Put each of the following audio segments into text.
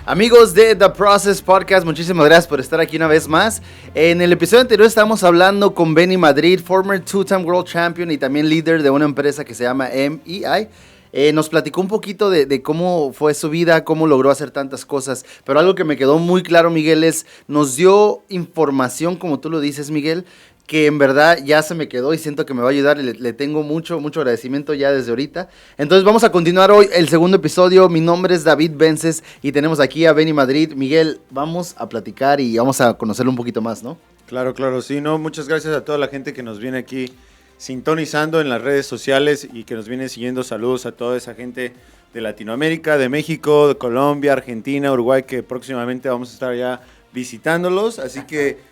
Amigos de The Process Podcast, muchísimas gracias por estar aquí una vez más. En el episodio anterior estábamos hablando con Benny Madrid, former two-time world champion y también líder de una empresa que se llama MEI. Nos platicó un poquito de cómo fue su vida, cómo logró hacer tantas cosas, pero algo que me quedó muy claro, Miguel, es nos dio información, como tú lo dices, Miguel, que en verdad ya se me quedó y siento que me va a ayudar y le tengo mucho agradecimiento ya desde ahorita. Entonces vamos a continuar hoy el segundo episodio. Mi nombre es David Vences y tenemos aquí a Benny Madrid. Miguel, vamos a platicar y vamos a conocerlo un poquito más, ¿no? Claro, sí, no, muchas gracias a toda la gente que nos viene aquí sintonizando en las redes sociales y que nos viene siguiendo. Saludos a toda esa gente de Latinoamérica, de México, de Colombia, Argentina, Uruguay, que próximamente vamos a estar ya visitándolos, así que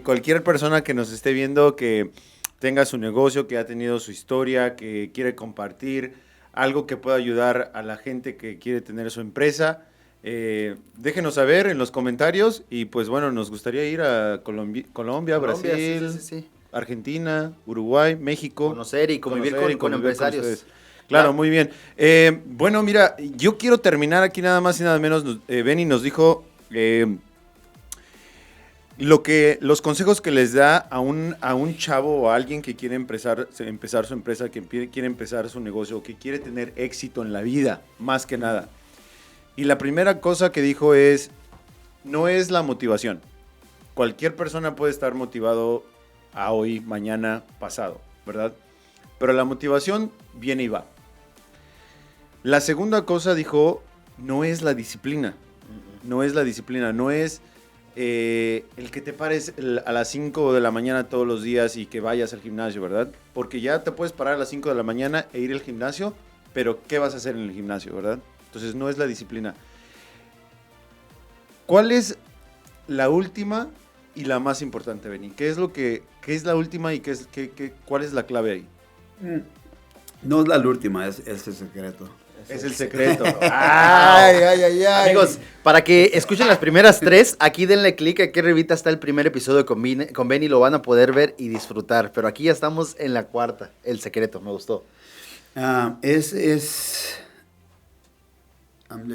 cualquier persona que nos esté viendo que tenga su negocio, que ha tenido su historia, que quiere compartir algo que pueda ayudar a la gente que quiere tener su empresa, déjenos saber en los comentarios y pues bueno, nos gustaría ir a Colombia, Brasil, sí. Argentina, Uruguay, México. Conocer y convivir con empresarios. Claro, muy bien. Bueno, mira, yo quiero terminar aquí nada más y nada menos. Benny nos dijo los consejos que les da a un chavo o a alguien que quiere empezar su empresa, que quiere empezar su negocio, que quiere tener éxito en la vida, más que nada. Y la primera cosa que dijo no es la motivación. Cualquier persona puede estar motivado a hoy, mañana, pasado, ¿verdad? Pero la motivación viene y va. La segunda cosa dijo, no es la disciplina. No es la disciplina, no es el que te pares a las 5 de la mañana todos los días y que vayas al gimnasio, ¿verdad? Porque ya te puedes parar a las 5 de la mañana e ir al gimnasio, pero ¿qué vas a hacer en el gimnasio, verdad? Entonces no es la disciplina. ¿Cuál es la última y la más importante, Benny? ¿Qué es la última y cuál es la clave ahí? No es la última, es el secreto. Es el secreto. Ay. Amigos, para que escuchen las primeras tres, aquí denle clic, aquí arribita está el primer episodio con Benny, lo van a poder ver y disfrutar. Pero aquí ya estamos en la cuarta, el secreto, me gustó. El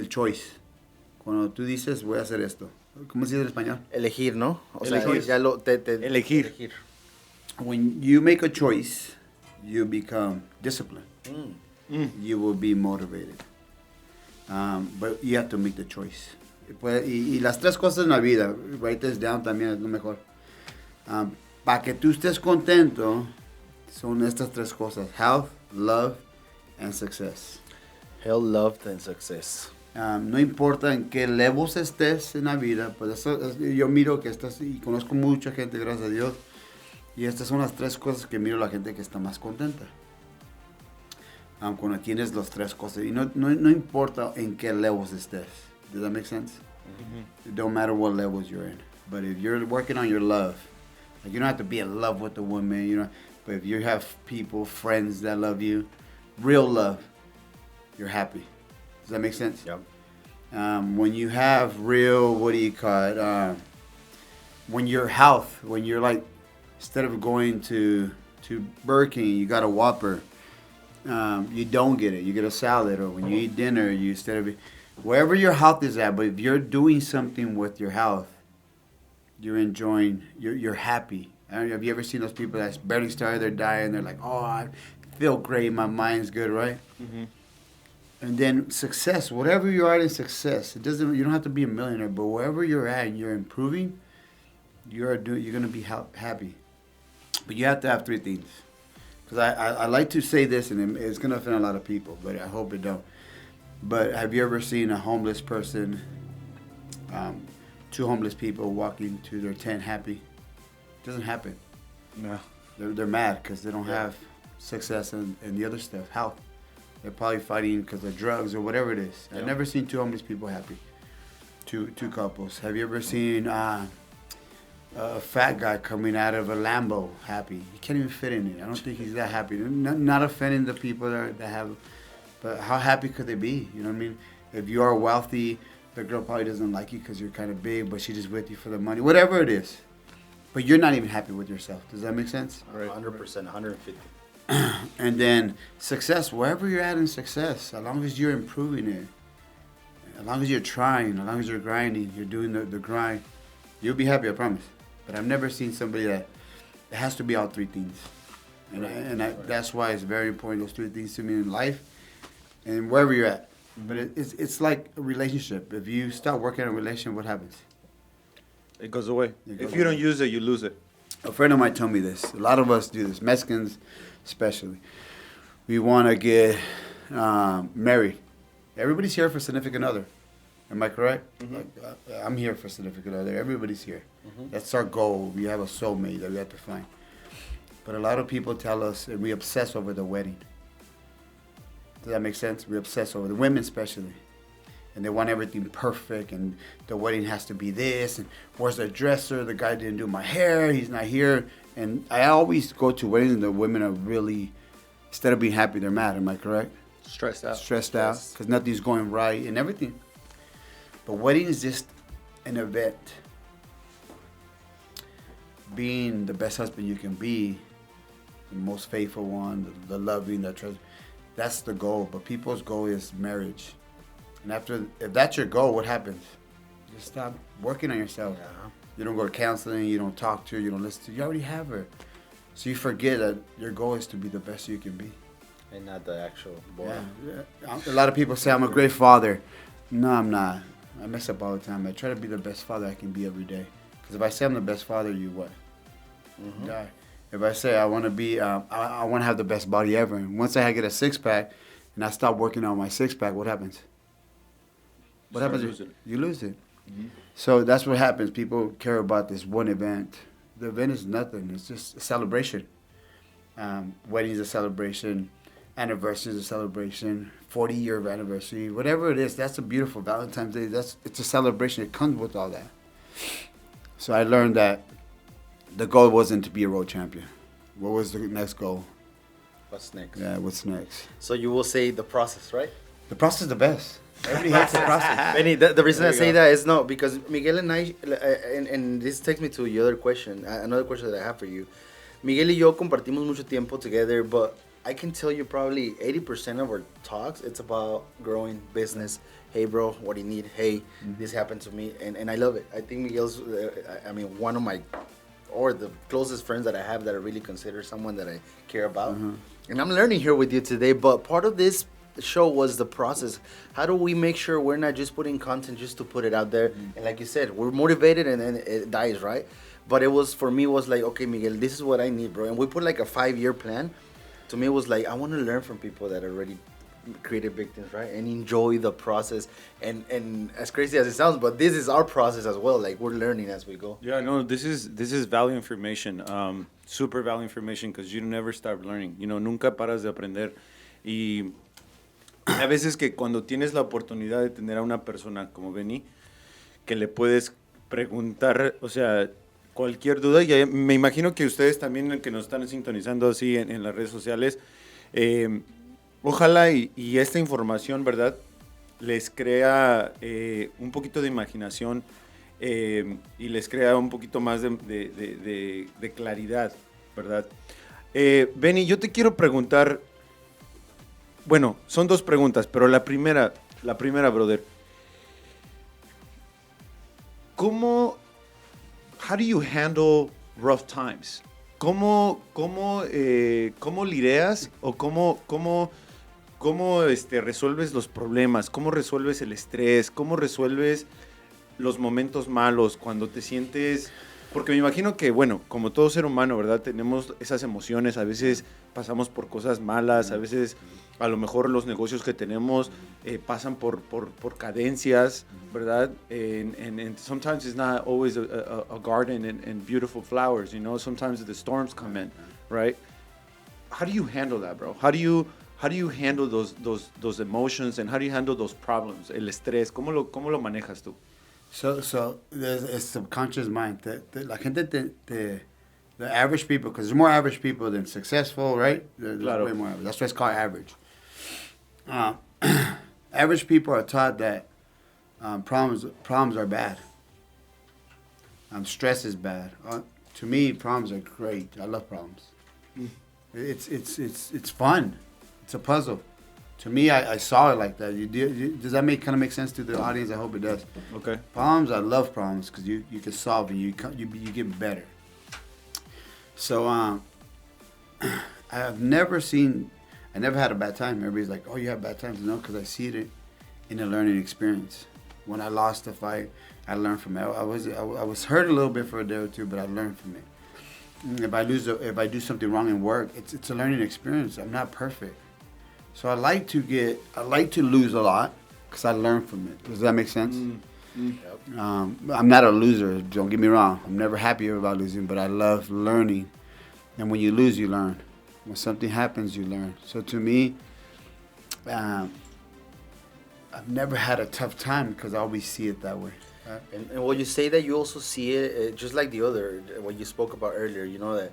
choice. Cuando tú dices, voy a hacer esto. ¿Cómo se dice en español? Elegir, ¿no? O elegir. sea, ya Elegir. When you make a choice, you become disciplined. You will be motivated. But you have to make the choice. Y las tres cosas en la vida, write this down también es lo mejor. Para que tú estés contento, son estas tres cosas: health, love, and success. Health, love, and success. No importa en qué levels estés en la vida, pues yo miro que estás, y conozco mucha gente, gracias a Dios, y estas son las tres cosas que miro la gente que está más contenta. Cuando tienes las tres cosas, y no importa en qué levels estés. Does that make sense? It don't matter what levels you're in. But if you're working on your love, like you don't have to be in love with the woman, but if you have people, friends that love you, real love, you're happy. Does that make sense? Yep. When you have real, what do you call it? When your health, when you're like, instead of going to Burger King, you got a Whopper. You don't get it. You get a salad, or when you eat dinner, wherever your health is at. But if you're doing something with your health, you're enjoying. You're happy. I don't know, have you ever seen those people that barely started their diet and they're like, "Oh, I feel great. My mind's good, right?" Mm-hmm. And then success, whatever you're at in success, you don't have to be a millionaire, but wherever you're at and you're improving, you're gonna be happy. But you have to have three things. Because I like to say this, and it's going to offend a lot of people, but I hope it don't. But have you ever seen a homeless person, two homeless people walking to their tent happy? It doesn't happen. No. They're mad because they don't have success and the other stuff, health. They're probably fighting because of drugs or whatever it is. Yeah. I've never seen two homeless people happy, two couples. Have you ever seen a fat guy coming out of a Lambo happy? He can't even fit in it. I don't think he's that happy. Not offending the people that have, but how happy could they be? You know what I mean? If you are wealthy, the girl probably doesn't like you because you're kind of big, but she's just with you for the money, whatever it is. But you're not even happy with yourself. Does that make sense? 100%, 150. And then success, wherever you're at in success, as long as you're improving it, as long as you're trying, as long as you're grinding, you're doing the grind, you'll be happy, I promise. But I've never seen somebody that it has to be all three things. That's why it's very important, those three things to me in life and wherever you're at. But it's like a relationship. If you stop working on a relationship, what happens? It goes away. If you don't use it, you lose it. A friend of mine told me this. A lot of us do this, Mexicans especially. We want to get married. Everybody's here for significant other. Am I correct? Mm-hmm. Like, I'm here for significant other. Everybody's here. Mm-hmm. That's our goal. We have a soulmate that we have to find. But a lot of people tell us and we obsess over the wedding. Does that make sense? We obsess over the women especially. And they want everything perfect, and the wedding has to be this, and where's the dresser? The guy didn't do my hair, he's not here. And I always go to weddings and the women are really, instead of being happy, they're mad. Am I correct? Stressed out. Stressed out, because nothing's going right and everything. But wedding is just an event. Being the best husband you can be, the most faithful one, the loving, the trust, that's the goal. But people's goal is marriage. And if that's your goal, what happens? You stop working on yourself. Yeah. You don't go to counseling, you don't talk to her, you don't listen to her. You already have her. So you forget that your goal is to be the best you can be. And not the actual boy. Yeah. A lot of people say I'm a great father. No, I'm not. I mess up all the time. I try to be the best father I can be every day. Because if I say I'm the best father, you what? Mm-hmm. Die. If I say I want to be, I want to have the best body ever. And once I get a six-pack and I stop working on my six-pack, what happens? What happens? You lose it. Mm-hmm. So that's what happens. People care about this one event. The event is nothing. It's just a celebration. Wedding is a celebration. Anniversary is a celebration. 40-year anniversary. Whatever it is, that's a beautiful Valentine's Day. It's a celebration. It comes with all that. So I learned that the goal wasn't to be a world champion. What was the next goal? What's next? Yeah, what's next? So you will say the process, right? The process is the best. Everybody hates the process. Benny, the reason I say that is no, because Miguel and I, and this takes me to your other question, another question that I have for you. Miguel y yo compartimos mucho tiempo together, but I can tell you probably 80% of our talks, it's about growing business. Hey, bro, what do you need? Hey, this happened to me. And I love it. I think Miguel's, one of my, or the closest friends that I have that I really consider someone that I care about. Mm-hmm. And I'm learning here with you today, but part of this show was the process. How do we make sure we're not just putting content just to put it out there? And like you said, we're motivated and then it dies, right? But it was, for me, was like, okay, Miguel, this is what I need, bro. And we put like a 5-year plan. To me, it was like, I want to learn from people that already created big things, right? And enjoy the process. And as crazy as it sounds, but this is our process as well. Like, we're learning as we go. Yeah, no, this is value information. Super value information, because you never stop learning. You know, nunca paras de aprender. Y a veces que cuando tienes la oportunidad de tener a una persona como Benny, que le puedes preguntar, o sea, cualquier duda, y me imagino que ustedes también que nos están sintonizando así en las redes sociales, ojalá y esta información, ¿verdad?, les crea un poquito de imaginación y les crea un poquito más de claridad, ¿verdad? Benny, yo te quiero preguntar, bueno, son dos preguntas, pero la primera, brother, how do you handle rough times? ¿Cómo lidias o cómo resuelves los problemas? ¿Cómo resuelves el estrés? ¿Cómo resuelves los momentos malos cuando te sientes? Porque me imagino que, bueno, como todo ser humano, ¿verdad? Tenemos esas emociones, a veces pasamos por cosas malas, a veces a lo mejor los negocios que tenemos pasan por cadencias, ¿verdad? And sometimes it's not always a garden and beautiful flowers, you know? Sometimes the storms come in, right? How do you handle that, bro? How do you handle those emotions, and how do you handle those problems? El estrés, ¿cómo lo manejas tú? So there's a subconscious mind. La gente, the average people, because there's more average people than successful, right? There's claro. Way more average. That's why it's called average. Average people are taught that problems are bad. Stress is bad. To me, problems are great. I love problems. It's fun. It's a puzzle. To me, I saw it like that. Does that kind of make sense to the audience? I hope it does. Okay. Problems, I love problems because you can solve it. You get better. So I never had a bad time. Everybody's like, "Oh, you have bad times." No, because I see it in a learning experience. When I lost a fight, I learned from it. I was hurt a little bit for a day or two, but I learned from it. If I do something wrong in work, it's a learning experience. I'm not perfect. So I like to lose a lot because I learn from it. Does that make sense? Yep. I'm not a loser. Don't get me wrong. I'm never happy about losing, but I love learning. And when you lose, you learn. When something happens, you learn. So to me, I've never had a tough time because I always see it that way. And when you say that, you also see it just like the other, what you spoke about earlier, you know, that,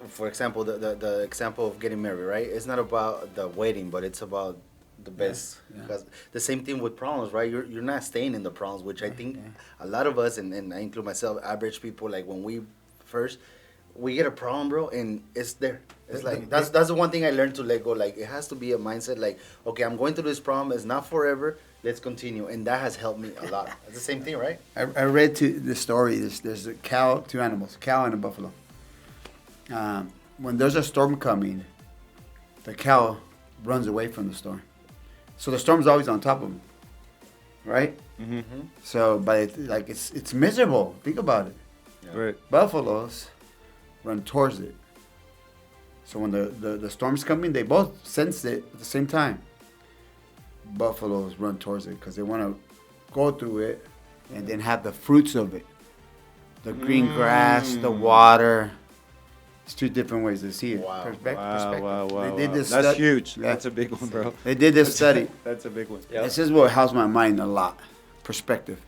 for example, the example of getting married, right? It's not about the wedding, but it's about the best. Yeah. Because the same thing with problems, right? You're not staying in the problems, which I think a lot of us, and I include myself, average people, like when we get a problem, bro, and it's there. It's like, that's the one thing I learned to let go. Like, it has to be a mindset like, okay, I'm going through this problem. It's not forever. Let's continue. And that has helped me a lot. It's the same thing, right? I read the story. There's a cow, two animals, a cow and a buffalo. When there's a storm coming, the cow runs away from the storm. So the storm's always on top of him, right? Mm-hmm. So, but it's miserable. Think about it. Yeah. Right. Buffaloes run towards it. So when the storm's coming, they both sense it at the same time. Buffaloes run towards it because they want to go through it and then have the fruits of it. The green grass, the water. It's two different ways to see it. Wow. Perspective. Wow. They did this That's study. huge. Yeah. That's a big one, bro. They did this study. That's a big one. Yeah. This is what helps my mind a lot. Perspective.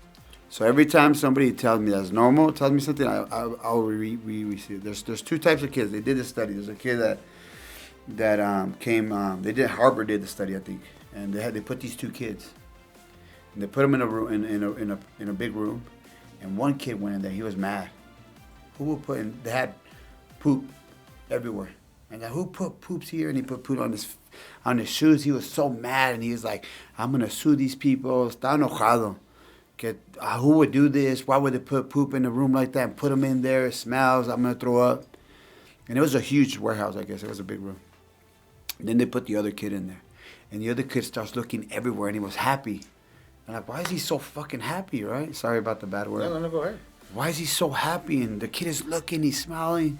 So every time somebody tells me that's normal, tells me something, I'll re-see it. There's two types of kids. They did this study. There's a kid that came. Harvard did the study, I think, and they put these two kids, and they put them in a room in a big room, and one kid went in there. He was mad. Who would put in? They had poop everywhere, and who put poops here? And he put poop on his shoes. He was so mad, and he was like, "I'm gonna sue these people." Está enojado. Who would do this? Why would they put poop in a room like that and put them in there? It smells. I'm going to throw up. And it was a huge warehouse, I guess. It was a big room. And then they put the other kid in there. And the other kid starts looking everywhere, and he was happy. I'm like, why is he so fucking happy, right? Sorry about the bad word. No, go ahead. Why is he so happy? And the kid is looking, he's smiling.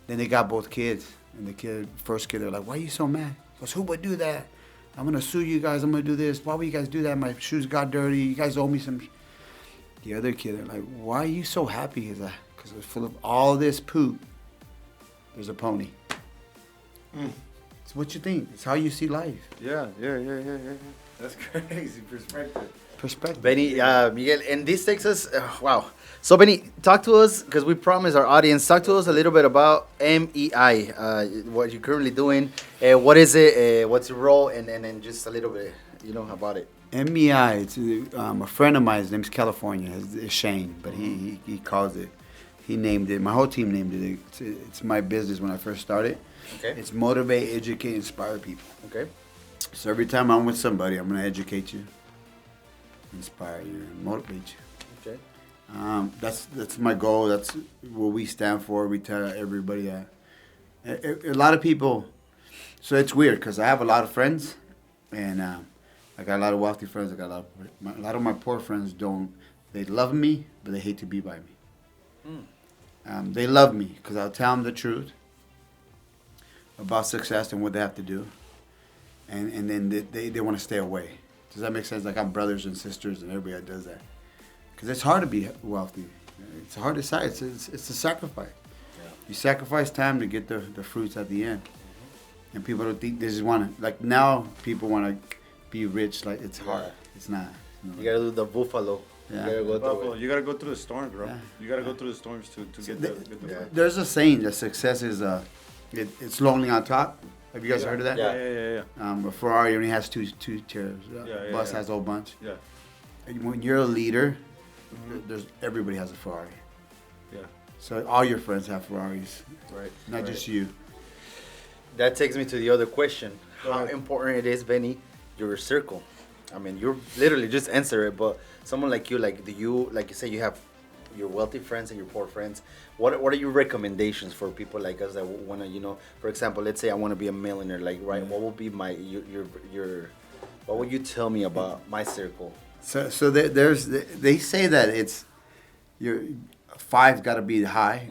Then they got both kids. And the first kid, they're like, why are you so mad? He goes, who would do that? I'm going to sue you guys. I'm going to do this. Why would you guys do that? My shoes got dirty. You guys owe me some. The other kid, they're like, why are you so happy? He's like, because it's full of all this poop. There's a pony. It's what you think. It's how you see life. Yeah. That's crazy perspective. Benny, Miguel, and this takes us, wow. So, Benny, talk to us, because we promised our audience, talk to us a little bit about MEI, what you're currently doing, what is it, what's your role, and then just a little bit, about it. MEI, it's a friend of mine, his name's California, it's Shane, but he calls it, he named it, my whole team named it, it's my business when I first started. Okay. It's motivate, educate, inspire people. Okay. So every time I'm with somebody, I'm going to educate you, inspire you, and motivate you. Okay. That's my goal. That's what we stand for. We tell everybody that. A lot of people, so it's weird because I have a lot of friends, and I got a lot of wealthy friends. I got a lot of my poor friends don't. They love me, but they hate to be by me. They love me because I'll tell them the truth about success and what they have to do, and then they want to stay away. Does that make sense? Like I'm brothers and sisters, and everybody does that. Because it's hard to be wealthy. It's hard to decide. It's a sacrifice. Yeah. You sacrifice time to get the fruits at the end. And people don't think they just want to, like now people want to be rich. Like it's hard. It's not. You got to do the buffalo. Yeah. You gotta go through the storms, bro. Yeah. You gotta go through the storms to get the There's a saying that success is it's lonely on top. Have you guys heard of that? Yeah. A Ferrari only has two chairs. A bus has a whole bunch. Yeah. And when you're a leader, everybody has a Ferrari. Yeah. So all your friends have Ferraris. Right. Not just you. That takes me to the other question. how important it is, Benny, your circle. I mean, you're literally just answer it, but someone like you, like like you say, you have your wealthy friends and your poor friends. What are your recommendations for people like us that want to, for example, let's say I want to be a millionaire, like, right? What would be your what would you tell me about my circle? So they say that it's your five's got to be high,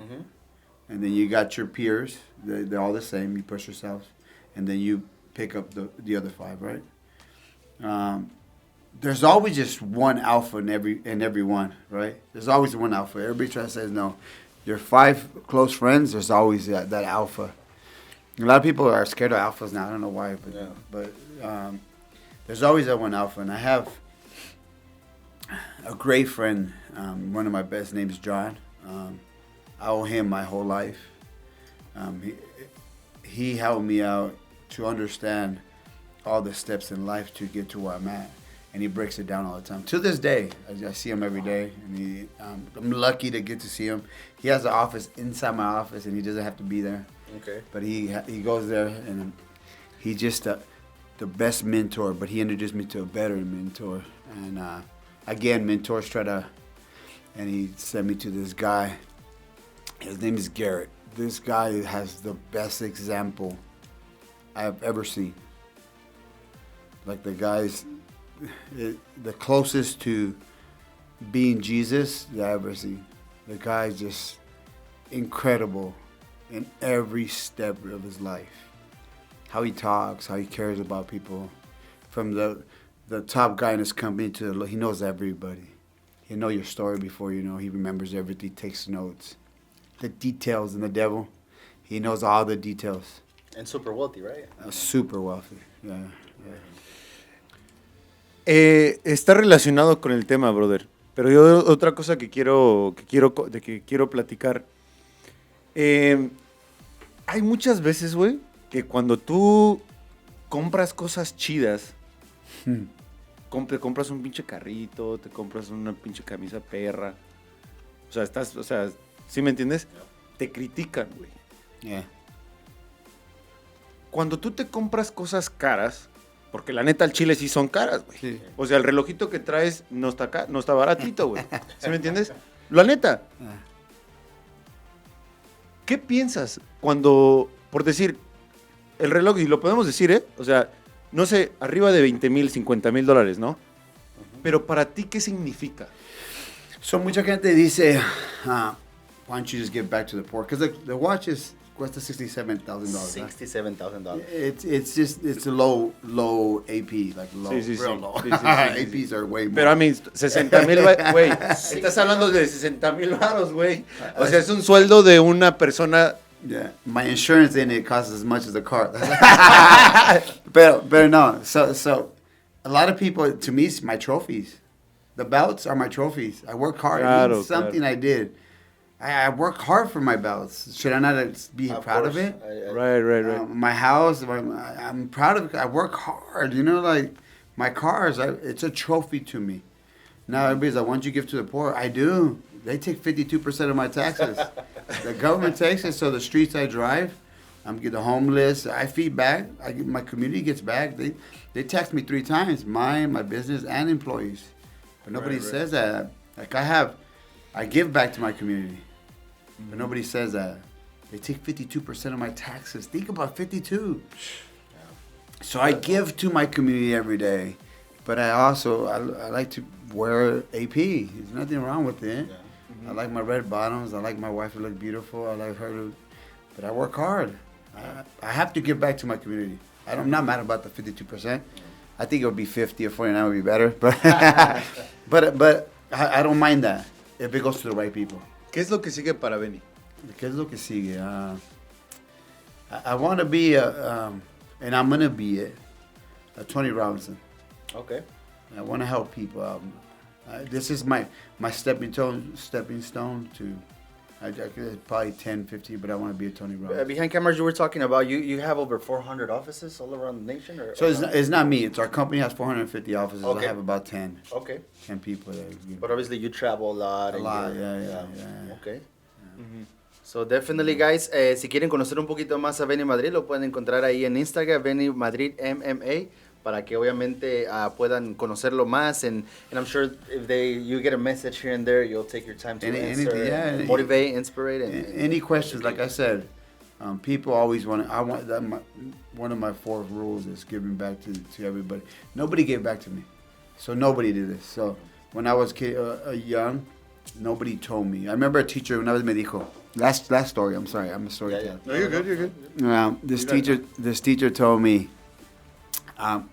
and then you got your peers. They're all the same. You push yourselves, and then you pick up the other five, right? There's always just one alpha in every one, right? There's always one alpha. Everybody tries to say no. Your five close friends, there's always that alpha. A lot of people are scared of alphas now. I don't know why, but there's always that one alpha. And I have a great friend, one of my best names, John. I owe him my whole life. He helped me out to understand all the steps in life to get to where I'm at. And he breaks it down all the time. To this day, I see him every day, and I'm lucky to get to see him. He has an office inside my office, and he doesn't have to be there. Okay. But he goes there, and he's just the best mentor. But he introduced me to a better mentor. And again, mentors and he sent me to this guy. His name is Garrett. This guy has the best example I've ever seen. Like the guy's the closest to being Jesus that I've ever seen. The guy's just incredible in every step of his life. How he talks, how he cares about people. From the top guy in his company he knows everybody. He'll know your story before you know. He remembers everything, takes notes. The details in the devil, he knows all the details. And super wealthy, right? Super wealthy, yeah. Está relacionado con el tema, brother. Pero yo otra cosa que quiero platicar. Hay muchas veces, güey, que cuando tú compras cosas chidas, te compras un pinche carrito, te compras una pinche camisa perra. O sea, ¿sí me entiendes? Te critican, güey. Yeah. Cuando tú te compras cosas caras, porque la neta al chile sí son caras, güey. Sí. O sea, el relojito que traes no está baratito, güey. ¿Sí me entiendes? La neta. ¿Qué piensas cuando, por decir, el reloj, y lo podemos decir, o sea, no sé, arriba de 20,000, 50,000 dólares, ¿no? Pero para ti, ¿qué significa? So mucha gente dice, why don't you just give back to the poor? Because the watch cuesta $67,000. $67,000. It's a low AP, like low, Sí, real low. Sí. APs are way more. Pero a mí, 60,000, güey, estás hablando de 60,000 varos, güey. O sea, es un sueldo de una persona. Yeah, my insurance in it costs as much as the car. Pero no, so a lot of people, to me, it's my trophies. The belts are my trophies. I work hard. It means something I did. I work hard for my belts. Should I not be proud of it? Right. My house, I'm proud of it. I work hard. Like my cars, it's a trophy to me. Now everybody's like, why don't you give to the poor? I do. They take 52% of my taxes. The government takes it, so the streets I drive, I'm get the homeless. I feed back. My community gets back. They tax me 3 times, mine, my business, and employees. But nobody says that. Like I give back to my community. But nobody says that. They take 52% of my taxes. Think about 52. So I give to my community every day. But I like to wear AP. There's nothing wrong with it. Yeah. I like my red bottoms. I like my wife to look beautiful. I like her to... But I work hard. I have to give back to my community. I'm not mad about the 52%. I think it would be 50 or 49 would be better. But I don't mind that if it goes to the right people. ¿Qué es lo que sigue para Benny? ¿Qué es lo que sigue? I want to be and I'm going to be a Tony Robinson. Okay. I want to help people out. This is my stepping stone to I probably 10, 15, but I want to be a Tony Robinson. Behind cameras, you were talking about you have over 400 offices all around the nation? So it's not me. It's our company has 450 offices. Okay. I have about 10. Okay. 10 people there. But obviously you travel a lot. Yeah. Okay. Mm-hmm. So definitely, guys, si quieren conocer un poquito más a Benny Madrid, lo pueden encontrar ahí en Instagram, Benny Madrid MMA, para que obviamente puedan conocerlo más. And I'm sure if you get a message here and there, you'll take your time to answer, and motivate, inspire. Any questions, like I said, people always want to, one of my 4 rules is giving back to everybody. Nobody gave back to me. So nobody did this. So when I was young, nobody told me. I remember a teacher una vez me dijo, last story, I'm sorry, I'm a storyteller. No, you're good. This teacher told me,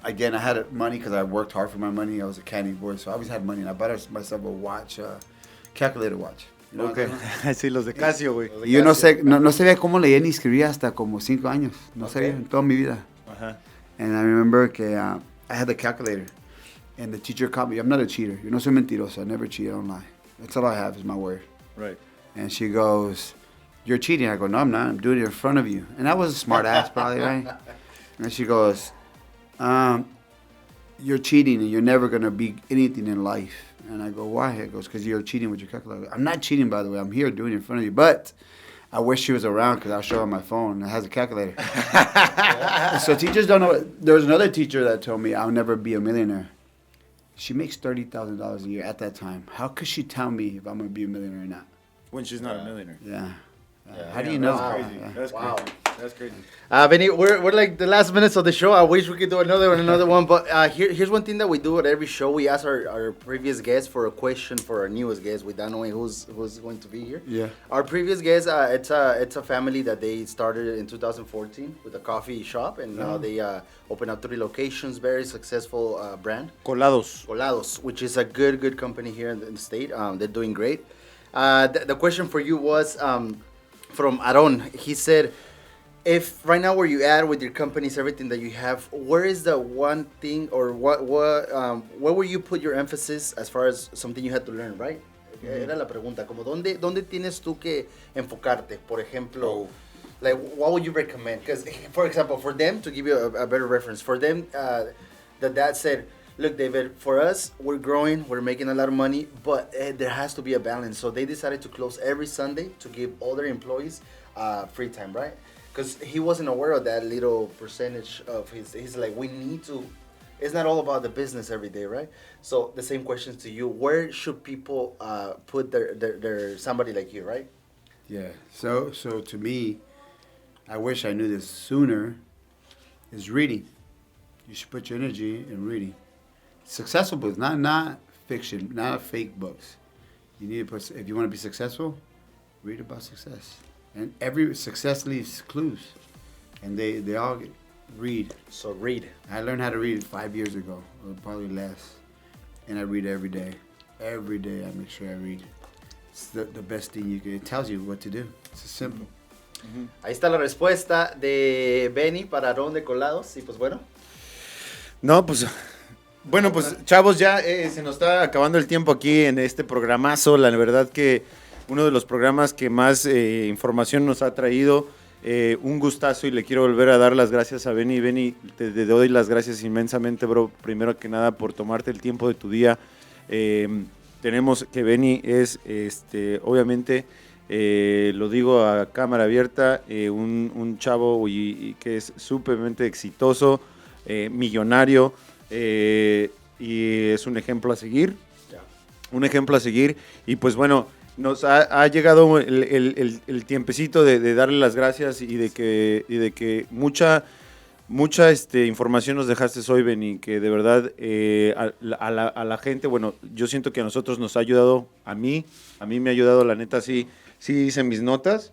again, I had money because I worked hard for my money. I was a candy boy, so I always had money. And I bought myself a watch, calculator watch. You know Okay. Sí, los de Casio, güey. Y yo no sabía cómo leía ni escribía hasta como 5 años. No sabía en toda mi vida. Ajá. And I remember que I had the calculator. And the teacher caught me. I'm not a cheater. Yo no soy mentiroso. I never cheat. I don't lie. That's all I have is my word. Right. And she goes, "You're cheating." I go, "No, I'm not. I'm doing it in front of you." And I was a smart ass probably, right? And she goes, "You're cheating and you're never going to be anything in life." And I go, "Why?" It goes, "Because you're cheating with your calculator." I'm not cheating, by the way. I'm here doing it in front of you. But I wish she was around because I'll show her my phone. It has a calculator. So teachers don't know. There was another teacher that told me I'll never be a millionaire. She makes $30,000 a year at that time. How could she tell me if I'm going to be a millionaire or not? When she's not a millionaire. Yeah. How do you know? That's crazy. Yeah. That's Wow. crazy. That's crazy. Benny, we're like the last minutes of the show. I wish we could do another one. But here's one thing that we do at every show. We ask our previous guests for a question for our newest guest without knowing who's going to be here. Yeah. Our previous guest, it's a family that they started in 2014 with a coffee shop, and now they open up 3 locations. Very successful brand. Colados, which is a good company here in the state. They're doing great. The question for you was from Aaron. He said, if right now where you at with your companies, everything that you have, where is the one thing or where will you put your emphasis as far as something you had to learn, right? Era la pregunta, como ¿dónde tienes tú que enfocarte? Por ejemplo, like what would you recommend? Because, for example, for them, to give you a better reference, for them, the dad said, look, David, for us, we're growing, we're making a lot of money, but there has to be a balance. So they decided to close every Sunday to give all their employees free time, right? Because he wasn't aware of that little percentage of he's like, we need to, it's not all about the business every day, right? So the same questions to you, where should people put their somebody like you, right? Yeah. So to me, I wish I knew this sooner, is reading. You should put your energy in reading. Successful books, not fiction, not fake books. You need to put, if you want to be successful, read about success. And every success leaves clues. And they all read. So read. I learned how to read 5 years ago, or probably less. And I read every day. Every day I make sure I read. It's the best thing you can, it tells you what to do. It's simple. Mm-hmm. Ahí está la respuesta de Benny para Aarón de Colados. Y pues bueno. No, pues... Bueno, pues chavos, ya se nos está acabando el tiempo aquí en este programazo. La verdad que uno de los programas que más información nos ha traído. Un gustazo y le quiero volver a dar las gracias a Benny. Benny, te doy las gracias inmensamente, bro. Primero que nada por tomarte el tiempo de tu día. Tenemos que Benny es, obviamente, lo digo a cámara abierta, un chavo y que es súpermente exitoso, millonario. Y es un ejemplo a seguir, un ejemplo a seguir. Y pues bueno, nos ha llegado el tiempecito de darle las gracias y de que mucha información nos dejaste hoy, Benny, que de verdad a la gente, bueno, yo siento que a nosotros nos ha ayudado, a mí me ha ayudado, la neta, sí hice mis notas,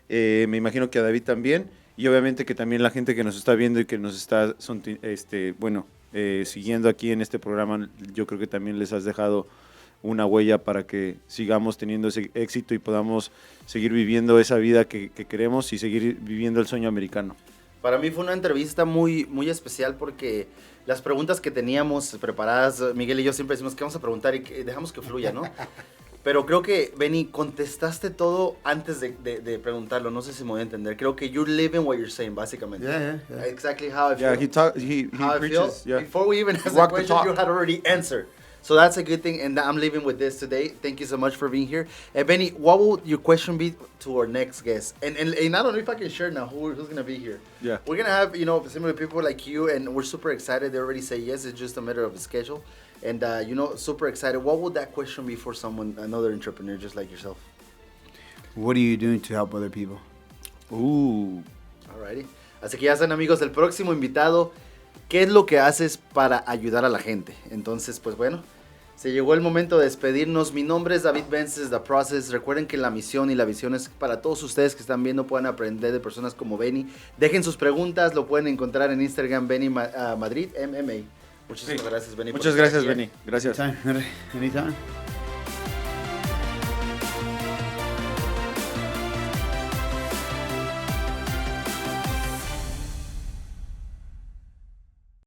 me imagino que a David también, y obviamente que también la gente que nos está viendo y que nos está, siguiendo aquí en este programa, yo creo que también les has dejado una huella para que sigamos teniendo ese éxito y podamos seguir viviendo esa vida que queremos y seguir viviendo el sueño americano. Para mí fue una entrevista muy, muy especial porque las preguntas que teníamos preparadas, Miguel y yo siempre decimos que vamos a preguntar y que dejamos que fluya, ¿no? Pero creo que, Benny, contestaste todo antes de preguntarlo. No sé si me voy a entender. Creo que you're living what you're saying, básicamente. Yeah. Exactly how I feel. Yeah, he how I feel. preaches. Yeah. Before we even asked the question, you had already answered. So that's a good thing, and I'm leaving with this today. Thank you so much for being here. Benny, what will your question be to our next guest? And I don't know if I can share now who's going to be here. Yeah. We're going to have, similar people like you, and we're super excited. They already say yes. It's just a matter of a schedule. And, super excited. What would that question be for someone, another entrepreneur just like yourself? What are you doing to help other people? Alrighty. Así que ya saben, amigos, el próximo invitado, ¿qué es lo que haces para ayudar a la gente? Entonces, pues bueno, se llegó el momento de despedirnos. Mi nombre es David Vences, The Process. Recuerden que la misión y la visión es para todos ustedes que están viendo, puedan aprender de personas como Benny. Dejen sus preguntas, lo pueden encontrar en Instagram, Benny Madrid, MMA. Muchísimas gracias, Benny. Muchas gracias, Benny. Gracias. Anytime.